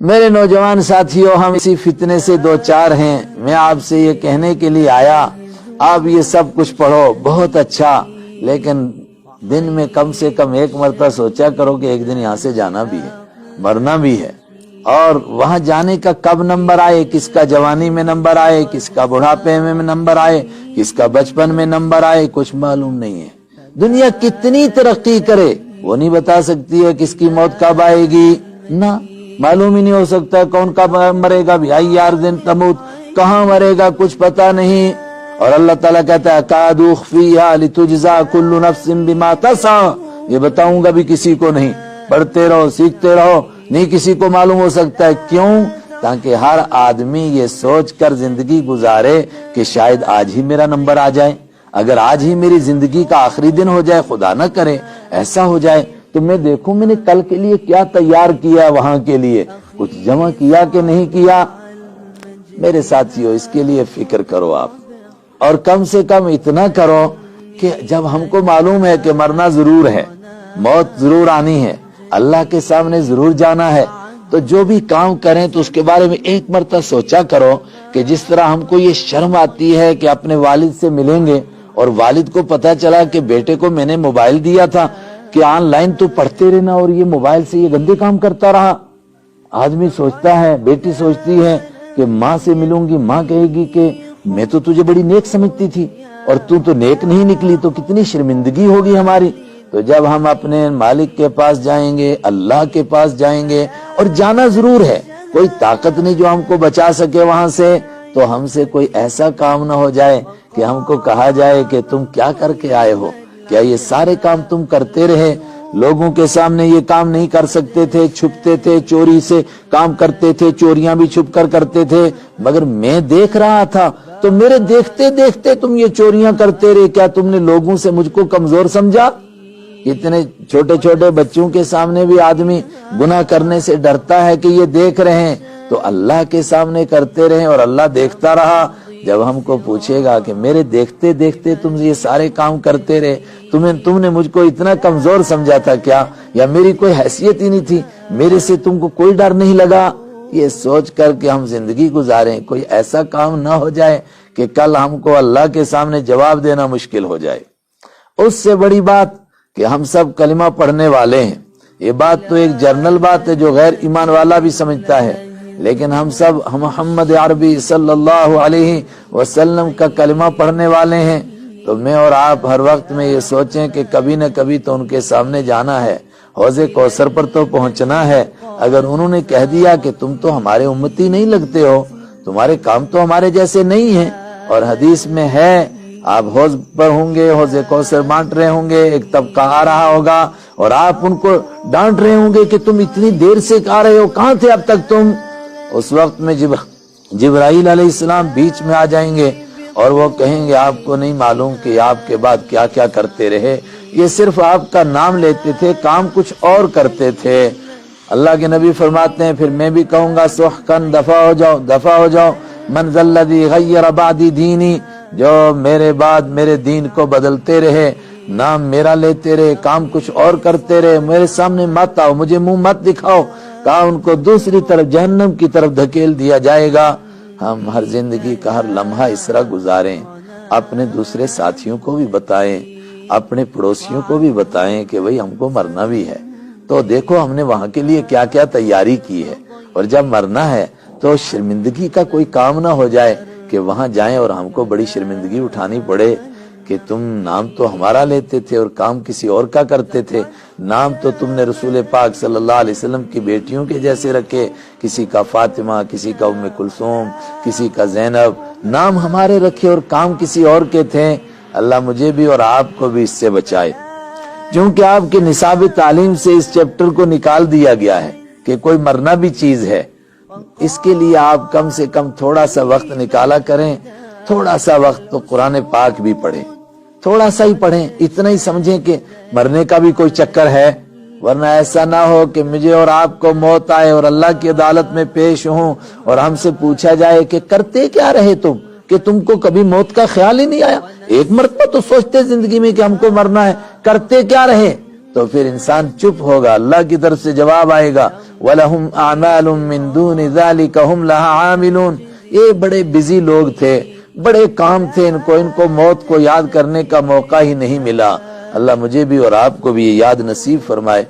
میرے نوجوان ساتھیوں، ہم اسی فتنے سے دو چار ہیں۔ میں آپ سے یہ کہنے کے لیے آیا، آپ یہ سب کچھ پڑھو بہت اچھا، لیکن دن میں کم سے کم ایک مرتبہ سوچا کرو کہ ایک دن یہاں سے جانا بھی ہے، مرنا بھی ہے، اور وہاں جانے کا کب نمبر آئے، کس کا جوانی میں نمبر آئے، کس کا بڑھاپے میں نمبر آئے، کس کا بچپن میں نمبر آئے، کچھ معلوم نہیں ہے۔ دنیا کتنی ترقی کرے وہ نہیں بتا سکتی ہے کس کی موت کب آئے گی، نہ معلوم ہی نہیں ہو سکتا کون کب مرے گا، بھائی یار دن تموت، کہاں مرے گا کچھ پتا نہیں۔ اور اللہ تعالیٰ کہتا ہے اکاد اخفیہا لتجزا کل نفس بما تسعی، یہ بتاؤں گا بھی کسی کو نہیں، پڑھتے رہو سیکھتے رہو، نہیں کسی کو معلوم ہو سکتا ہے۔ کیوں؟ تاکہ ہر آدمی یہ سوچ کر زندگی گزارے کہ شاید آج ہی میرا نمبر آ جائے، اگر آج ہی میری زندگی کا آخری دن ہو جائے، خدا نہ کرے ایسا ہو جائے تو میں دیکھوں میں نے کل کے لیے کیا تیار کیا، وہاں کے لیے کچھ جمع کیا کہ نہیں کیا۔ میرے ساتھیوں، اس کے لیے فکر کرو آپ، اور کم سے کم اتنا کرو کہ جب ہم کو معلوم ہے کہ مرنا ضرور ہے، موت ضرور آنی ہے، اللہ کے سامنے ضرور جانا ہے، تو جو بھی کام کریں تو اس کے بارے میں ایک مرتبہ سوچا کرو کہ جس طرح ہم کو یہ شرم آتی ہے کہ اپنے والد سے ملیں گے اور والد کو پتا چلا کہ بیٹے کو میں نے موبائل دیا تھا کہ آن لائن تو پڑھتے رہنا اور یہ موبائل سے یہ گندے کام کرتا رہا۔ آدمی سوچتا ہے، بیٹی سوچتی ہے کہ ماں سے ملوں گی، ماں کہے گی کہ میں تو تجھے بڑی نیک سمجھتی تھی اور تو نیک نہیں نکلی، تو کتنی شرمندگی ہوگی ہماری۔ تو جب ہم اپنے مالک کے پاس جائیں گے، اللہ کے پاس جائیں گے، اور جانا ضرور ہے، کوئی طاقت نہیں جو ہم کو بچا سکے وہاں سے، تو ہم سے کوئی ایسا کام نہ ہو جائے کہ ہم کو کہا جائے کہ تم کیا کر کے آئے ہو، کیا یہ سارے کام تم کرتے رہے؟ لوگوں کے سامنے یہ کام نہیں کر سکتے تھے، چھپتے تھے، چوری سے کام کرتے تھے، چوریاں بھی چھپ کر کرتے تھے، مگر میں دیکھ رہا تھا تو میرے دیکھتے دیکھتے تم یہ چوریاں کرتے رہے، کیا تم نے لوگوں سے مجھ کو کمزور سمجھا؟ اتنے چھوٹے چھوٹے بچوں کے سامنے بھی آدمی گناہ کرنے سے ڈرتا ہے کہ یہ دیکھ رہے ہیں، تو اللہ کے سامنے کرتے رہے اور اللہ دیکھتا رہا۔ جب ہم کو پوچھے گا کہ میرے دیکھتے دیکھتے تم یہ سارے کام کرتے رہے، تم نے مجھ کو اتنا کمزور سمجھا تھا کیا، یا میری کوئی حیثیت ہی نہیں تھی، میرے سے تم کو کوئی ڈر نہیں لگا؟ یہ سوچ کر کہ ہم زندگی گزاریں، کوئی ایسا کام نہ ہو جائے کہ کل ہم کو اللہ کے سامنے جواب دینا مشکل ہو جائے۔ اس سے بڑی بات کہ ہم سب کلمہ پڑھنے والے ہیں، یہ بات تو ایک جرنل بات ہے جو غیر ایمان والا بھی سمجھتا ہے، لیکن ہم سب محمد عربی صلی اللہ علیہ وسلم کا کلمہ پڑھنے والے ہیں، تو میں اور آپ ہر وقت میں یہ سوچیں کہ کبھی نہ کبھی تو ان کے سامنے جانا ہے، حوض کوثر پر تو پہنچنا ہے۔ اگر انہوں نے کہہ دیا کہ تم تو ہمارے امتی نہیں لگتے ہو، تمہارے کام تو ہمارے جیسے نہیں ہیں، اور حدیث میں ہے آپ حوض پر ہوں گے، حوض کوثر بانٹ رہے ہوں گے، ایک طبقہ آ رہا ہوگا اور آپ ان کو ڈانٹ رہے ہوں گے کہ تم اتنی دیر سے آ رہے ہو، کہاں تھے اب تک تم؟ اس وقت میں جبرائیل علیہ السلام بیچ میں آ جائیں گے اور وہ کہیں گے آپ کو نہیں معلوم کہ آپ کے بعد کیا کیا کرتے رہے، یہ صرف آپ کا نام لیتے تھے، کام کچھ اور کرتے تھے۔ اللہ کے نبی فرماتے ہیں پھر میں بھی کہوں گا سحقن، دفع ہو جاؤ، دفع ہو جاؤ، من ذا الذی غیر بعدی دینی، جو میرے بعد میرے دین کو بدلتے رہے، نام میرا لیتے رہے، کام کچھ اور کرتے رہے، میرے سامنے مت آؤ، مجھے منہ مت دکھاؤ، کہا ان کو دوسری طرف جہنم کی طرف دھکیل دیا جائے گا۔ ہم ہر زندگی کا ہر لمحہ اس طرح گزاریں، اپنے دوسرے ساتھیوں کو بھی بتائیں، اپنے پڑوسیوں کو بھی بتائیں کہ بھئی ہم کو مرنا بھی ہے، تو دیکھو ہم نے وہاں کے لیے کیا کیا تیاری کی ہے، اور جب مرنا ہے تو شرمندگی کا کوئی کام نہ ہو جائے کہ وہاں جائیں اور ہم کو بڑی شرمندگی اٹھانی پڑے کہ تم نام تو ہمارا لیتے تھے اور کام کسی اور کا کرتے تھے، نام تو تم نے رسول پاک صلی اللہ علیہ وسلم کی بیٹیوں کے جیسے رکھے، کسی کا فاطمہ، کسی کا ام کلثوم، کسی کا زینب، نام ہمارے رکھے اور کام کسی اور کے تھے۔ اللہ مجھے بھی اور آپ کو بھی اس سے بچائے، کیونکہ آپ کے نصاب تعلیم سے اس چیپٹر کو نکال دیا گیا ہے کہ کوئی مرنا بھی چیز ہے۔ اس کے لیے آپ کم سے کم تھوڑا سا وقت نکالا کریں، تھوڑا سا وقت تو قرآن پاک بھی پڑھیں، تھوڑا سا ہی پڑھیں، اتنا ہی سمجھیں کہ مرنے کا بھی کوئی چکر ہے، ورنہ ایسا نہ ہو کہ مجھے اور آپ کو موت آئے اور اللہ کی عدالت میں پیش ہوں اور ہم سے پوچھا جائے کہ کرتے کیا رہے تم، کہ تم کو کبھی موت کا خیال ہی نہیں آیا، ایک مرتبہ تو سوچتے زندگی میں کہ ہم کو مرنا ہے، کرتے کیا رہے؟ تو پھر انسان چپ ہوگا، اللہ کی طرف سے جواب آئے گا وَلَهُمْ أَعْمَالٌ مِّن دُونِ ذَلِكَ هُمْ لَهَا عَامِلُونَ۔ یہ بڑے بزی لوگ تھے، بڑے کام تھے، ان کو موت کو یاد کرنے کا موقع ہی نہیں ملا۔ اللہ مجھے بھی اور آپ کو بھی یہ یاد نصیب فرمائے۔